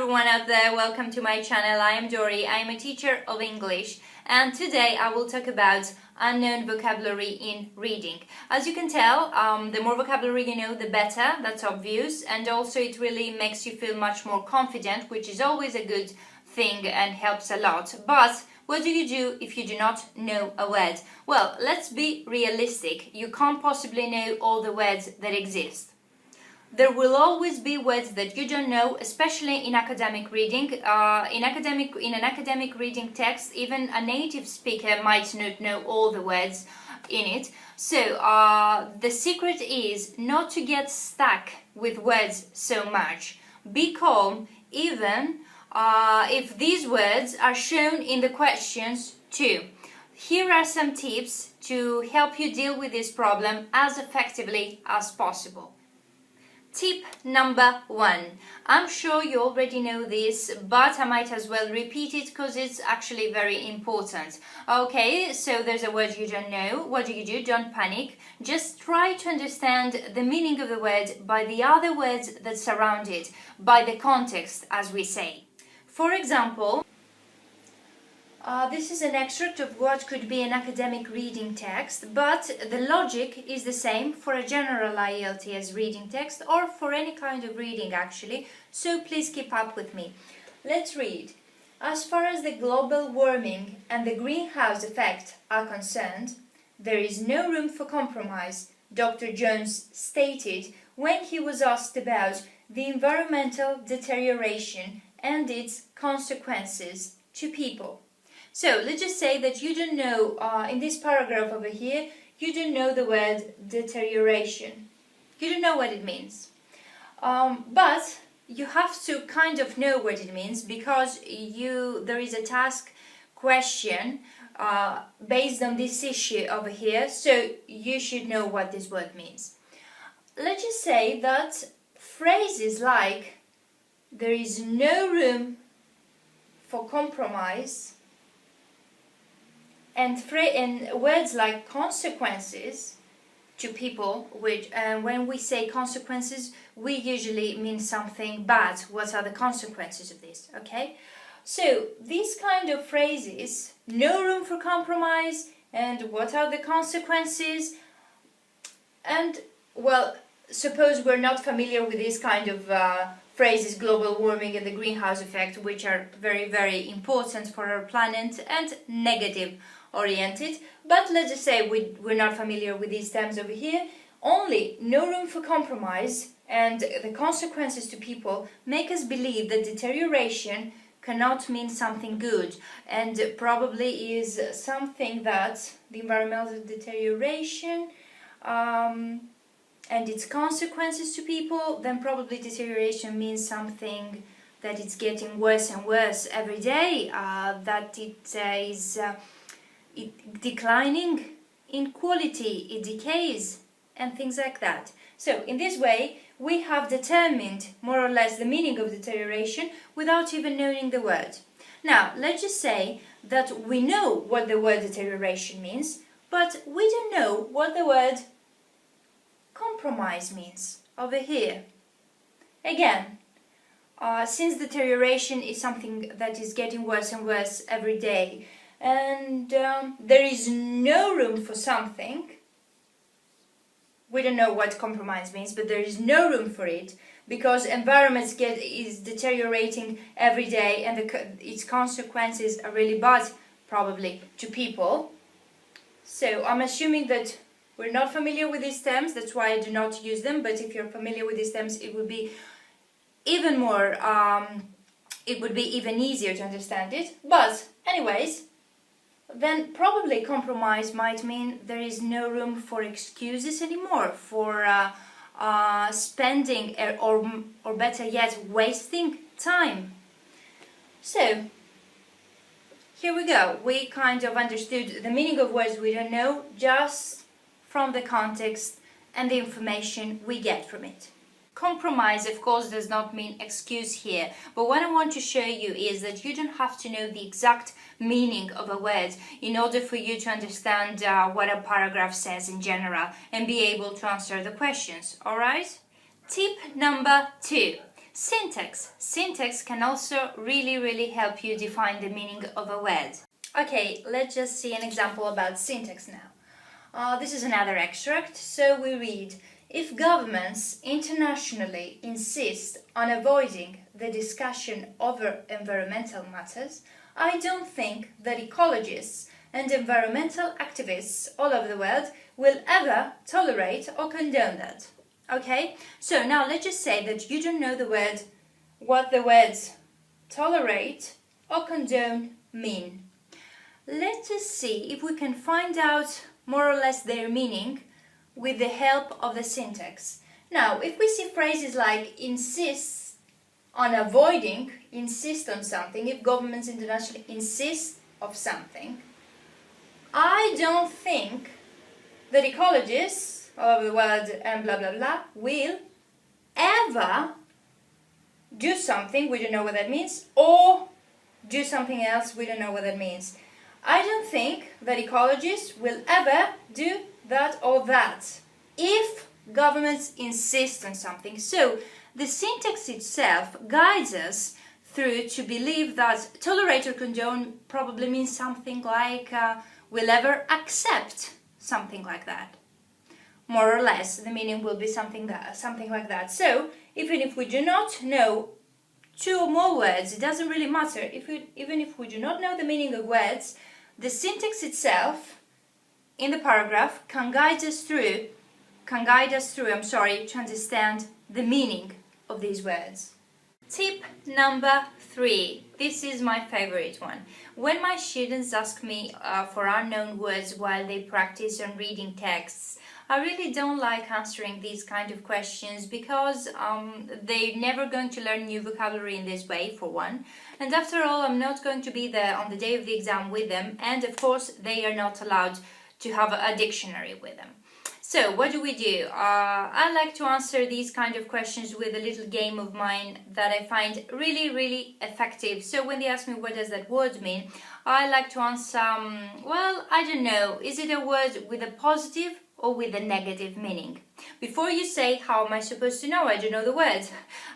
everyone out there, welcome to my channel. I am Dory, I am a teacher of English, and today I will talk about unknown vocabulary in reading. As you can tell, the more vocabulary you know, the better, that's obvious, and also it really makes you feel much more confident, which is always a good thing and helps a lot. But what do you do if you do not know a word? Well, let's be realistic. You can't possibly know all the words that exist. There will always be words that you don't know, especially in academic reading. In an academic reading text, even a native speaker might not know all the words in it. So the secret is not to get stuck with words so much. Be calm, even if these words are shown in the questions too. Here are some tips to help you deal with this problem as effectively as possible. Tip number 1. I'm sure you already know this, but I might as well repeat it because it's actually very important. Okay, so there's a word you don't know. What do? Don't panic. Just try to understand the meaning of the word by the other words that surround it, by the context, as we say. For example, this is an extract of what could be an academic reading text, but the logic is the same for a general IELTS reading text or for any kind of reading actually, so please keep up with me. Let's read. As far as the global warming and the greenhouse effect are concerned, there is no room for compromise, Dr. Jones stated when he was asked about the environmental deterioration and its consequences to people. So let's just say that you don't know, in this paragraph over here, you don't know the word deterioration. You don't know what it means. But you have to kind of know what it means because there is a task question based on this issue over here, so you should know what this word means. Let's just say that phrases like there is no room for compromise and words like consequences to people, which when we say consequences, we usually mean something bad. What are the consequences of this? Okay, so these kind of phrases, no room for compromise, and what are the consequences, and well, suppose we're not familiar with this kind of phrases, global warming and the greenhouse effect, which are very, very important for our planet and negative oriented, but let's just say we're not familiar with these terms over here. Only no room for compromise and the consequences to people make us believe that deterioration cannot mean something good, and probably is something that the environmental deterioration and its consequences to people, then probably deterioration means something that it's getting worse and worse every day, that it is declining in quality, it decays, and things like that. So in this way, we have determined more or less the meaning of deterioration without even knowing the word. Now, let's just say that we know what the word deterioration means, but we don't know what the word compromise means over here. Again, since deterioration is something that is getting worse and worse every day, and there is no room for something, we don't know what compromise means, but there is no room for it because environment is deteriorating every day, and its consequences are really bad probably to people. So I'm assuming that we're not familiar with these terms, that's why I do not use them, but if you're familiar with these terms, it would be even more, it would be even easier to understand it. But anyways, then probably compromise might mean there is no room for excuses anymore, for spending or better yet, wasting time. So here we go, we kind of understood the meaning of words we don't know just from the context and the information we get from it. Compromise, of course, does not mean excuse here, but what I want to show you is that you don't have to know the exact meaning of a word in order for you to understand what a paragraph says in general and be able to answer the questions, alright? Tip number 2. Syntax. Syntax can also really help you define the meaning of a word. Okay, let's just see an example about syntax now. This is another extract. So we read, if governments internationally insist on avoiding the discussion over environmental matters, I don't think that ecologists and environmental activists all over the world will ever tolerate or condone that. Okay, so now let's just say that you don't know what the words tolerate or condone mean. Let's just see if we can find out more or less their meaning with the help of the syntax. Now, if we see phrases like insist on avoiding, insist on something, if governments internationally insist of something, I don't think that ecologists all over the world and blah blah blah will ever do something, we don't know what that means, or do something else, we don't know what that means. I don't think that ecologists will ever do that or that if governments insist on something. So the syntax itself guides us through to believe that tolerate or condone probably means something like will ever accept something like that. More or less, the meaning will be something like that. So even if we do not know two or more words, it doesn't really matter. Even if we do not know the meaning of words, the syntax itself in the paragraph can guide us through, to understand the meaning of these words. Tip number 3. This is my favorite one. When my students ask me for unknown words while they practice on reading texts, I really don't like answering these kind of questions because they're never going to learn new vocabulary in this way, for one. And after all, I'm not going to be there on the day of the exam with them, and of course they are not allowed to have a dictionary with them. So what do? I like to answer these kind of questions with a little game of mine that I find really effective. So when they ask me what does that word mean, I like to answer, well, I don't know, is it a word with a positive or with a negative meaning? Before you say, how am I supposed to know? I don't know the word.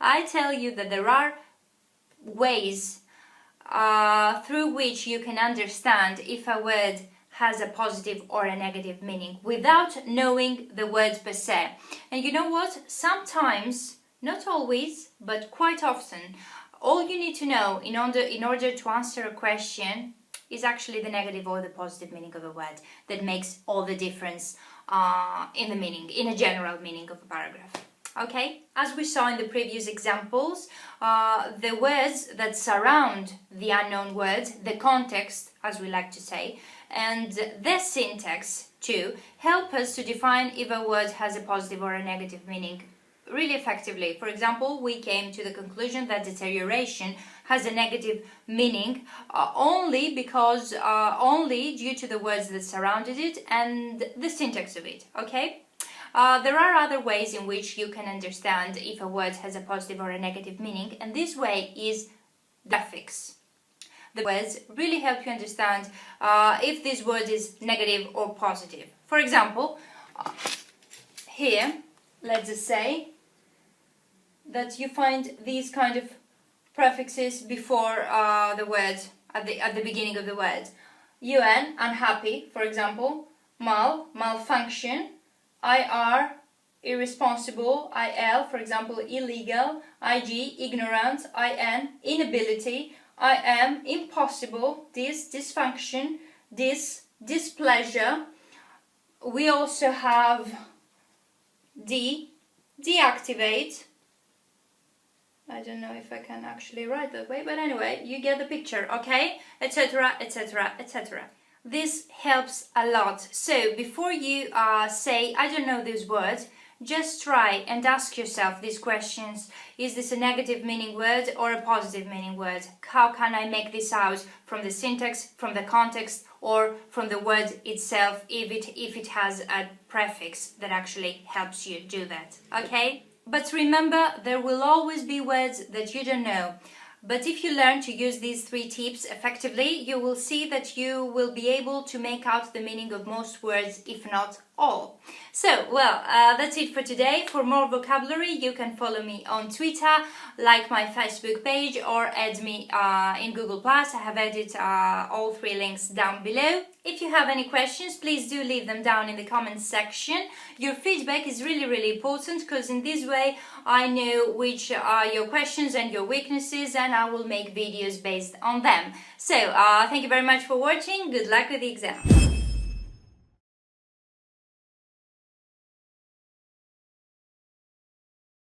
I tell you that there are ways through which you can understand if a word has a positive or a negative meaning without knowing the word per se. And you know what? Sometimes, not always, but quite often, all you need to know in order to answer a question is actually the negative or the positive meaning of a word that makes all the difference in the meaning, in a general meaning of a paragraph. Okay, as we saw in the previous examples, the words that surround the unknown words, the context, as we like to say, and the syntax too, help us to define if a word has a positive or a negative meaning really effectively. For example, we came to the conclusion that deterioration has a negative meaning only due to the words that surrounded it and the syntax of it, okay? There are other ways in which you can understand if a word has a positive or a negative meaning, and this way is the prefix. The words really help you understand if this word is negative or positive. For example, here, let's just say that you find these kind of prefixes before the word, at the beginning of the word. Un, unhappy, for example. Mal, malfunction. IR, irresponsible. IL, for example, illegal. IG, ignorant. IN, inability. IM, impossible. Dis, dysfunction. Displeasure. We also have deactivate. I don't know if I can actually write that way, but anyway, you get the picture, okay? Etc, etc, etc. This helps a lot. So before you say, I don't know this word, just try and ask yourself these questions. Is this a negative meaning word or a positive meaning word? How can I make this out from the syntax, from the context, or from the word itself if it has a prefix that actually helps you do that, okay? But remember, there will always be words that you don't know. But if you learn to use these 3 tips effectively, you will see that you will be able to make out the meaning of most words, if not all. So, well, that's it for today. For more vocabulary, you can follow me on Twitter, like my Facebook page, or add me in Google+. I have added all 3 links down below. If you have any questions, please do leave them down in the comments section. Your feedback is really important, because in this way I know which are your questions and your weaknesses, and I will make videos based on them. So, thank you very much for watching. Good luck with the exam.